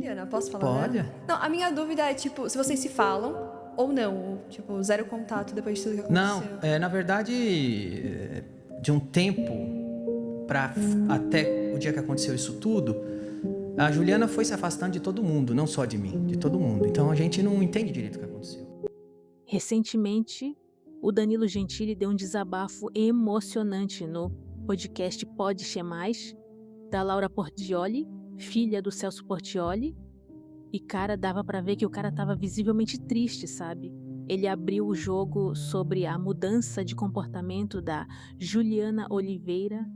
Juliana, posso falar Pode. dela? Não, a minha dúvida é, tipo, se vocês se falam ou não. Tipo, zero contato depois de tudo que aconteceu. Não, na verdade, de um tempo até o dia que aconteceu isso tudo, a Juliana foi se afastando de todo mundo, não só de mim, de todo mundo. Então a gente não entende direito o que aconteceu. Recentemente, o Danilo Gentili deu um desabafo emocionante no podcast Pode Ser Mais, da Laura Portioli, filha do Celso Portioli. E, cara, dava pra ver que o cara tava visivelmente triste, sabe? Ele abriu o jogo sobre a mudança de comportamento da Juliana Oliveira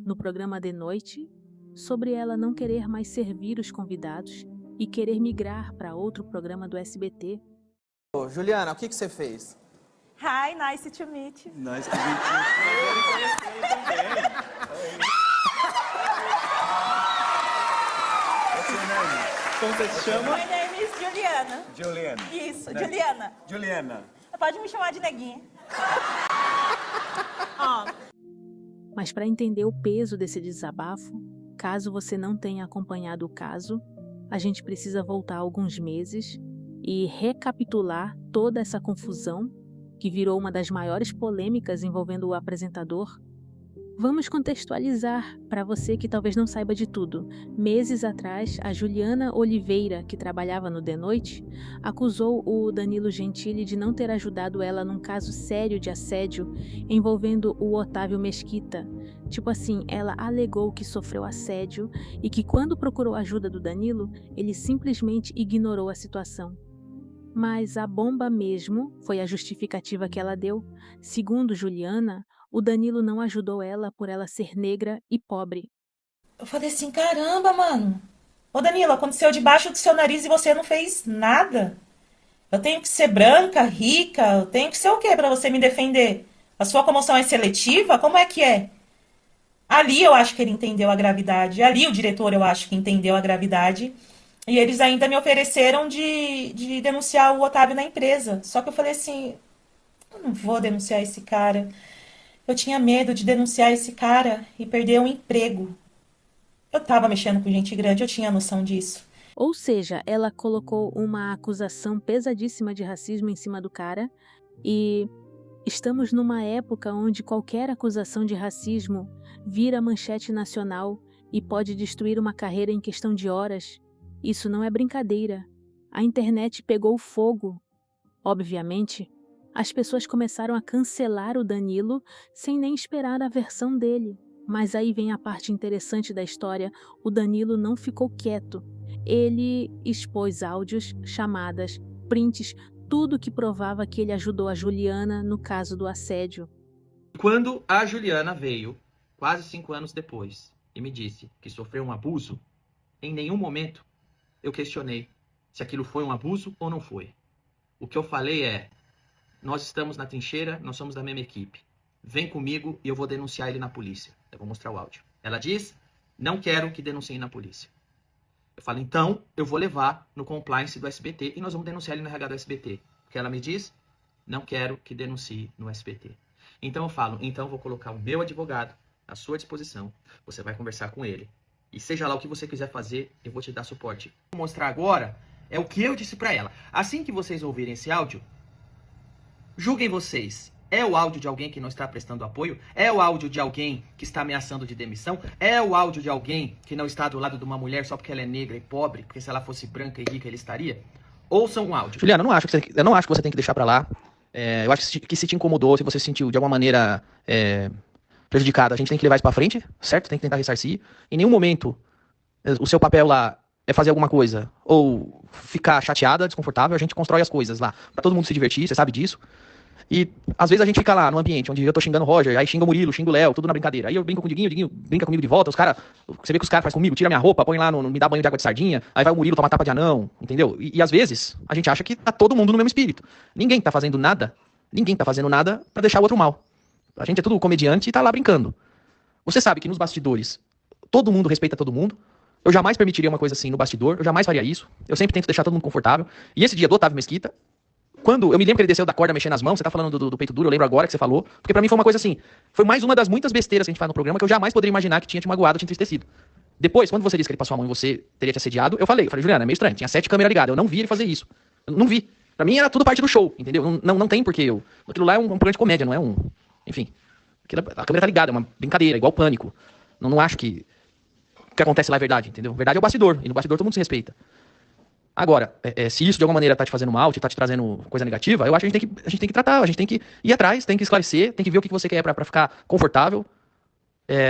no programa de noite, sobre ela não querer mais servir os convidados e querer migrar para outro programa do SBT. Ô, Juliana, o que você fez? Hi, nice to meet you. Nice to meet you. What's your name? Como você se chama? My name is Juliana. Juliana. Isso, Juliana. Juliana. Pode me chamar de neguinha. Ó, Mas para entender o peso desse desabafo, caso você não tenha acompanhado o caso, a gente precisa voltar alguns meses e recapitular toda essa confusão que virou uma das maiores polêmicas envolvendo o apresentador. Vamos contextualizar para você que talvez não saiba de tudo. Meses atrás, a Juliana Oliveira, que trabalhava no The Noite, acusou o Danilo Gentili de não ter ajudado ela num caso sério de assédio envolvendo o Otávio Mesquita. Tipo assim, ela alegou que sofreu assédio e que quando procurou a ajuda do Danilo, ele simplesmente ignorou a situação. Mas a bomba mesmo foi a justificativa que ela deu. Segundo Juliana, o Danilo não ajudou ela por ela ser negra e pobre. eu falei assim, caramba, mano. Ô Danilo, aconteceu debaixo do seu nariz e você não fez nada. Eu tenho que ser branca, rica, eu tenho que ser o quê pra você me defender? A sua comoção é seletiva? Como é que é? Ali eu acho que ele entendeu a gravidade. Ali o diretor eu acho que entendeu a gravidade. E eles ainda me ofereceram de denunciar o Otávio na empresa. Só que eu falei assim, eu não vou denunciar esse cara. Eu tinha medo de denunciar esse cara e perder um emprego. Eu tava mexendo com gente grande, eu tinha noção disso. Ou seja, ela colocou uma acusação pesadíssima de racismo em cima do cara e estamos numa época onde qualquer acusação de racismo vira manchete nacional e pode destruir uma carreira em questão de horas. Isso não é brincadeira. A internet pegou fogo. Obviamente, as pessoas começaram a cancelar o Danilo sem nem esperar a versão dele. Mas aí vem a parte interessante da história. O Danilo não ficou quieto. Ele expôs áudios, chamadas, prints, tudo que provava que ele ajudou a Juliana no caso do assédio. Quando a Juliana veio, quase 5 anos depois, e me disse que sofreu um abuso, em nenhum momento eu questionei se aquilo foi um abuso ou não foi. O que eu falei é, nós estamos na trincheira, nós somos da mesma equipe. Vem comigo e eu vou denunciar ele na polícia. Eu vou mostrar o áudio. Ela diz, não quero que denunciem na polícia. Eu falo, então eu vou levar no compliance do SBT e nós vamos denunciar ele no RH do SBT. Porque ela me diz, não quero que denuncie no SBT. Então eu falo, então eu vou colocar o meu advogado à sua disposição. Você vai conversar com ele. E seja lá o que você quiser fazer, eu vou te dar suporte. Vou mostrar agora é o que eu disse pra ela. Assim que vocês ouvirem esse áudio, julguem vocês. É o áudio de alguém que não está prestando apoio? É o áudio de alguém que está ameaçando de demissão? É o áudio de alguém que não está do lado de uma mulher só porque ela é negra e pobre? Porque se ela fosse branca e rica, ele estaria? Ouçam um áudio. Juliana, eu não acho que você tem que deixar pra lá. Eu acho que se te incomodou, se você se sentiu de alguma maneira prejudicado, a gente tem que levar isso pra frente, certo? Tem que tentar ressarcir. Em nenhum momento o seu papel lá é fazer alguma coisa ou ficar chateada, desconfortável. A gente constrói as coisas lá pra todo mundo se divertir, você sabe disso. E às vezes a gente fica lá no ambiente onde eu tô xingando o Roger, aí xinga o Murilo, xinga o Léo, tudo na brincadeira. Aí eu brinco com o Diguinho brinca comigo de volta, os caras, você vê que os caras fazem comigo, tira minha roupa, põe lá, me dá banho de água de sardinha, aí vai o Murilo tomar tapa de anão, entendeu? E às vezes a gente acha que tá todo mundo no mesmo espírito. Ninguém tá fazendo nada pra deixar o outro mal. A gente é tudo comediante e tá lá brincando. Você sabe que nos bastidores todo mundo respeita todo mundo. Eu jamais permitiria uma coisa assim no bastidor, eu jamais faria isso. Eu sempre tento deixar todo mundo confortável. E esse dia do Otávio Mesquita, quando eu me lembro que ele desceu da corda mexendo as mãos, você tá falando do peito duro, eu lembro agora que você falou, porque pra mim foi uma coisa assim, foi mais uma das muitas besteiras que a gente faz no programa que eu jamais poderia imaginar que tinha te magoado, te entristecido. Depois, quando você disse que ele passou a mão e você teria te assediado, eu falei, Juliana, é meio estranho, tinha 7 câmeras ligadas, eu não vi ele fazer isso. Eu não vi. Pra mim era tudo parte do show, entendeu? Não tem porquê eu. Aquilo lá é um programa de comédia, não é um. Enfim. A câmera tá ligada, é uma brincadeira, igual Pânico. Não acho que o que acontece lá é verdade, entendeu? Verdade é o bastidor, e no bastidor todo mundo se respeita. Agora, se isso de alguma maneira tá te fazendo mal, tá te trazendo coisa negativa, eu acho que a gente tem que tratar, a gente tem que ir atrás, tem que esclarecer, tem que ver o que você quer pra ficar confortável.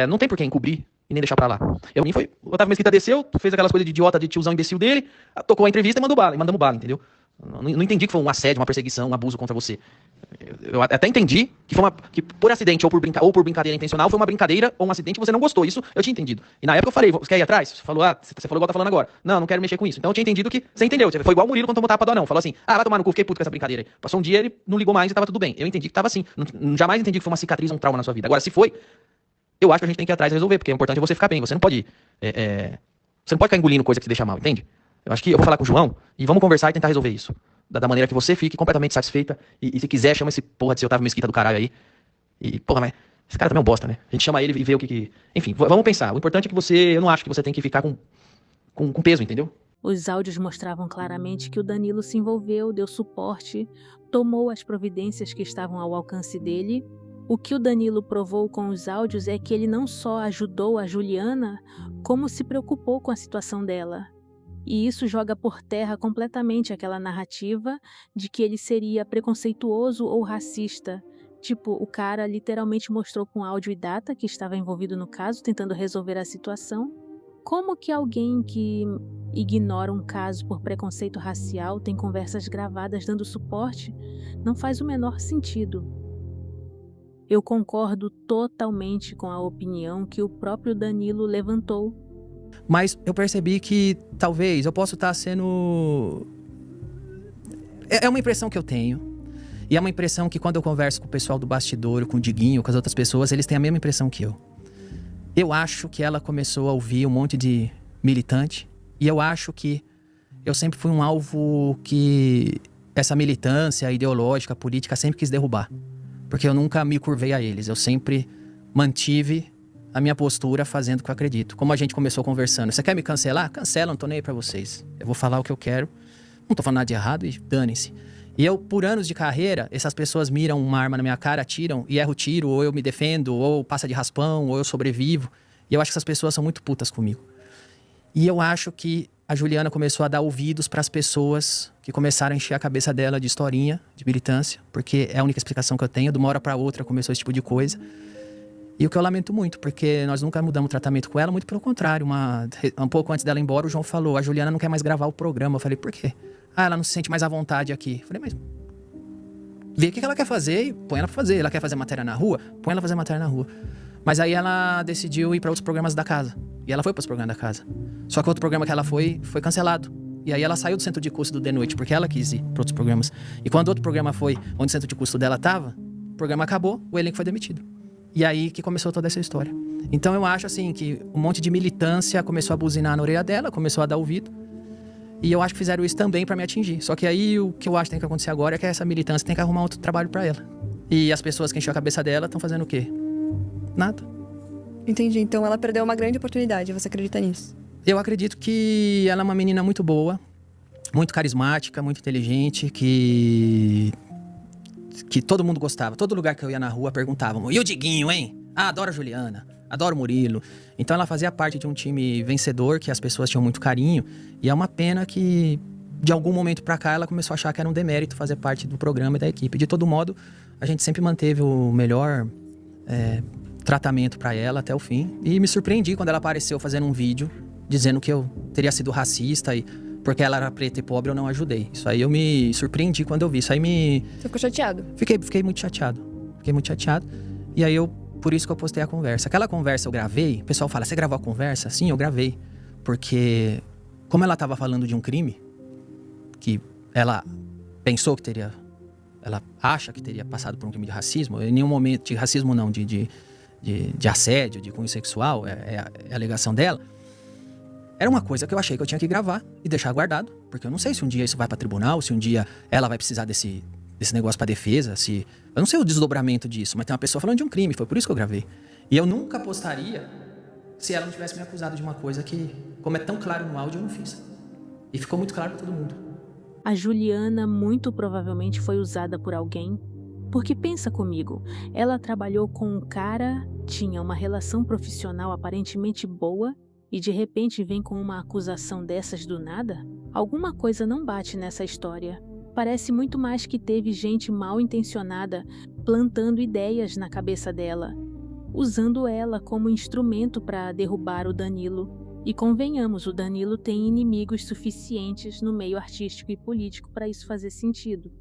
Não tem por que encobrir e nem deixar pra lá. O Otávio Mesquita desceu, fez aquelas coisas de idiota, de tiozão imbecil dele, tocou a entrevista e mandamos bala, entendeu? Não entendi que foi um assédio, uma perseguição, um abuso contra você. Eu até entendi que por acidente ou por brincadeira intencional foi uma brincadeira ou um acidente e você não gostou. Isso eu tinha entendido. E na época eu falei, você quer ir atrás? Você falou igual tá falando agora. Não quero mexer com isso. Então eu tinha entendido que você entendeu. Foi igual o Murilo quando tomou tapa do anão. Falou assim, vai tomar no cu, fiquei puto com essa brincadeira aí. Passou um dia, ele não ligou mais e tava tudo bem. Eu entendi que tava assim. Jamais entendi que foi uma cicatriz, um trauma na sua vida. Agora, se foi, eu acho que a gente tem que ir atrás e resolver, porque o importante é você ficar bem. Você não pode ficar engolindo coisa que te deixa mal, entende? Eu acho que eu vou falar com o João e vamos conversar e tentar resolver isso. Da maneira que você fique completamente satisfeita. E se quiser, chama esse porra de seu Otávio Mesquita do caralho aí. E, porra, mas esse cara também é um bosta, né? A gente chama ele e vê o que... Enfim, vamos pensar. O importante é que eu não acho que você tem que ficar com peso, entendeu? Os áudios mostravam claramente que o Danilo se envolveu, deu suporte, tomou as providências que estavam ao alcance dele. O que o Danilo provou com os áudios é que ele não só ajudou a Juliana, como se preocupou com a situação dela. E isso joga por terra completamente aquela narrativa de que ele seria preconceituoso ou racista. Tipo, o cara literalmente mostrou com áudio e data que estava envolvido no caso, tentando resolver a situação. Como que alguém que ignora um caso por preconceito racial tem conversas gravadas dando suporte? Não faz o menor sentido. Eu concordo totalmente com a opinião que o próprio Danilo levantou. Mas eu percebi que talvez eu possa estar sendo... É uma impressão que eu tenho. E é uma impressão que quando eu converso com o pessoal do bastidor, com o Diguinho, com as outras pessoas, eles têm a mesma impressão que eu. Eu acho que ela começou a ouvir um monte de militante. E eu acho que eu sempre fui um alvo que essa militância ideológica, política, sempre quis derrubar. Porque eu nunca me curvei a eles. Eu sempre mantive a minha postura fazendo o que eu acredito. Como a gente começou conversando. Você quer me cancelar? Cancela, não tô nem aí pra vocês. Eu vou falar o que eu quero. Não tô falando nada de errado e dane-se. E eu, por anos de carreira, essas pessoas miram uma arma na minha cara, atiram e erro o tiro, ou eu me defendo, ou passa de raspão, ou eu sobrevivo. E eu acho que essas pessoas são muito putas comigo. E eu acho que a Juliana começou a dar ouvidos para as pessoas que começaram a encher a cabeça dela de historinha, de militância, porque é a única explicação que eu tenho. De uma hora para outra começou esse tipo de coisa. E o que eu lamento muito, porque nós nunca mudamos o tratamento com ela, muito pelo contrário. Um pouco antes dela ir embora, o João falou, a Juliana não quer mais gravar o programa. Eu falei, por quê? Ela não se sente mais à vontade aqui. Eu falei, mas vê o que ela quer fazer e põe ela pra fazer. Ela quer fazer matéria na rua? Põe ela fazer matéria na rua. Mas aí ela decidiu ir para outros programas da casa. E ela foi para os programas da casa. Só que o outro programa que ela foi cancelado. E aí ela saiu do centro de custo do The Noite, porque ela quis ir para outros programas. E quando outro programa foi onde o centro de custo dela tava, o programa acabou, o elenco foi demitido. E aí que começou toda essa história. Então eu acho assim que um monte de militância começou a buzinar na orelha dela, começou a dar ouvido. E eu acho que fizeram isso também pra me atingir. Só que aí o que eu acho que tem que acontecer agora é que essa militância tem que arrumar outro trabalho pra ela. E as pessoas que encheu a cabeça dela estão fazendo o quê? Nada. Entendi. Então ela perdeu uma grande oportunidade. Você acredita nisso? Eu acredito que ela é uma menina muito boa, muito carismática, muito inteligente, que todo mundo gostava. Todo lugar que eu ia na rua perguntavam, e o Diguinho, hein? Ah, adoro a Juliana, adoro o Murilo. Então ela fazia parte de um time vencedor, que as pessoas tinham muito carinho. E é uma pena que, de algum momento pra cá, ela começou a achar que era um demérito fazer parte do programa e da equipe. De todo modo, a gente sempre manteve o melhor tratamento pra ela até o fim. E me surpreendi quando ela apareceu fazendo um vídeo dizendo que eu teria sido racista e porque ela era preta e pobre eu não ajudei. Isso aí eu me surpreendi quando eu vi. Isso aí Você ficou chateado? Fiquei muito chateado. Fiquei muito chateado. E aí por isso que eu postei a conversa. Aquela conversa eu gravei, o pessoal fala, você gravou a conversa? Sim, eu gravei. Porque como ela tava falando de um crime, que ela pensou que teria... Ela acha que teria passado por um crime de racismo, em nenhum momento... De racismo não, de assédio, de cunho sexual, é a alegação dela. Era uma coisa que eu achei que eu tinha que gravar e deixar guardado. Porque eu não sei se um dia isso vai pra tribunal, se um dia ela vai precisar desse negócio pra defesa, se... Eu não sei o desdobramento disso, mas tem uma pessoa falando de um crime, foi por isso que eu gravei. E eu nunca postaria se ela não tivesse me acusado de uma coisa que, como é tão claro no áudio, eu não fiz. E ficou muito claro para todo mundo. A Juliana muito provavelmente foi usada por alguém, porque pensa comigo, ela trabalhou com um cara, tinha uma relação profissional aparentemente boa e de repente vem com uma acusação dessas do nada? Alguma coisa não bate nessa história. Parece muito mais que teve gente mal intencionada plantando ideias na cabeça dela, usando ela como instrumento para derrubar o Danilo. E convenhamos, o Danilo tem inimigos suficientes no meio artístico e político para isso fazer sentido.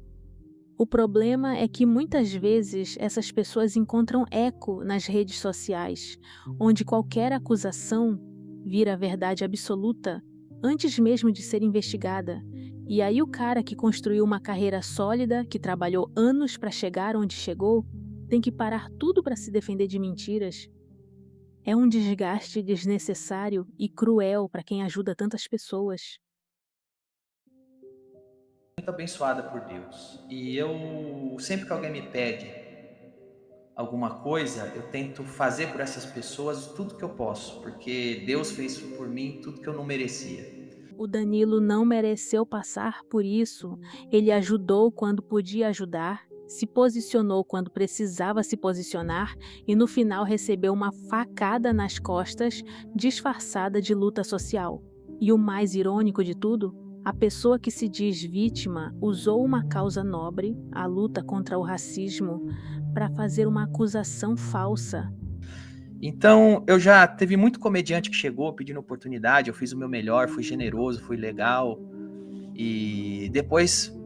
O problema é que muitas vezes essas pessoas encontram eco nas redes sociais, onde qualquer acusação vira verdade absoluta antes mesmo de ser investigada. E aí o cara que construiu uma carreira sólida, que trabalhou anos para chegar onde chegou, tem que parar tudo para se defender de mentiras. É um desgaste desnecessário e cruel para quem ajuda tantas pessoas. Muito abençoada por Deus. E eu, sempre que alguém me pede alguma coisa, eu tento fazer por essas pessoas tudo que eu posso, porque Deus fez por mim tudo que eu não merecia. O Danilo não mereceu passar por isso. Ele ajudou quando podia ajudar, se posicionou quando precisava se posicionar e no final recebeu uma facada nas costas disfarçada de luta social. E o mais irônico de tudo, a pessoa que se diz vítima usou uma causa nobre, a luta contra o racismo, para fazer uma acusação falsa. Então, eu já teve muito comediante que chegou pedindo oportunidade, eu fiz o meu melhor, fui generoso, fui legal. E depois,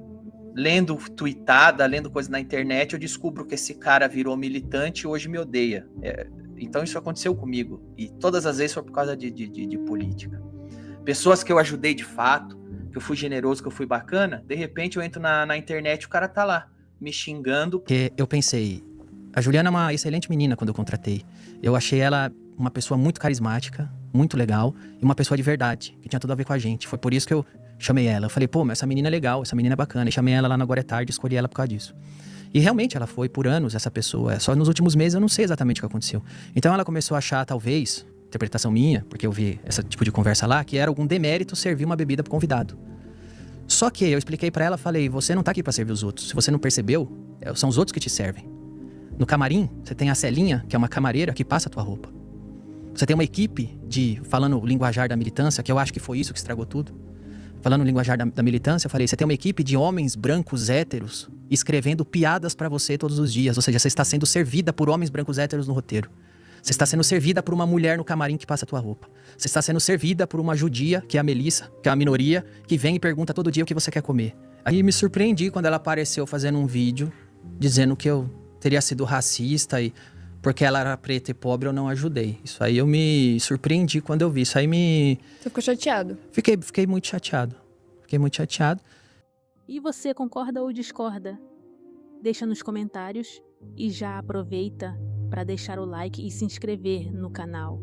lendo tweetada, lendo coisa na internet, eu descubro que esse cara virou militante e hoje me odeia. Então isso aconteceu comigo. E todas as vezes foi por causa de política. Pessoas que eu ajudei de fato, que eu fui generoso, que eu fui bacana, de repente eu entro na internet e o cara tá lá, me xingando. Porque eu pensei, a Juliana é uma excelente menina quando eu contratei. Eu achei ela uma pessoa muito carismática, muito legal, e uma pessoa de verdade, que tinha tudo a ver com a gente. Foi por isso que eu chamei ela. Eu falei, pô, mas essa menina é legal, essa menina é bacana. E chamei ela lá na Agora é Tarde, escolhi ela por causa disso. E realmente ela foi por anos essa pessoa. Só nos últimos meses eu não sei exatamente o que aconteceu. Então ela começou a achar, talvez, interpretação minha, porque eu vi esse tipo de conversa lá, que era algum demérito servir uma bebida pro convidado. Só que eu expliquei pra ela, falei, você não tá aqui pra servir os outros. Se você não percebeu, são os outros que te servem. No camarim, você tem a Celinha, que é uma camareira, que passa a tua roupa. Você tem uma equipe falando o linguajar da militância, que eu acho que foi isso que estragou tudo. Falando o linguajar da militância, eu falei, você tem uma equipe de homens brancos héteros escrevendo piadas pra você todos os dias. Ou seja, você está sendo servida por homens brancos héteros no roteiro. Você está sendo servida por uma mulher no camarim que passa a tua roupa. Você está sendo servida por uma judia, que é a Melissa, que é uma minoria, que vem e pergunta todo dia o que você quer comer. Aí me surpreendi quando ela apareceu fazendo um vídeo dizendo que eu teria sido racista e porque ela era preta e pobre eu não ajudei. Isso aí eu me surpreendi quando eu vi. Isso aí Você ficou chateado? Fiquei muito chateado. Fiquei muito chateado. E você concorda ou discorda? Deixa nos comentários e já aproveita para deixar o like e se inscrever no canal.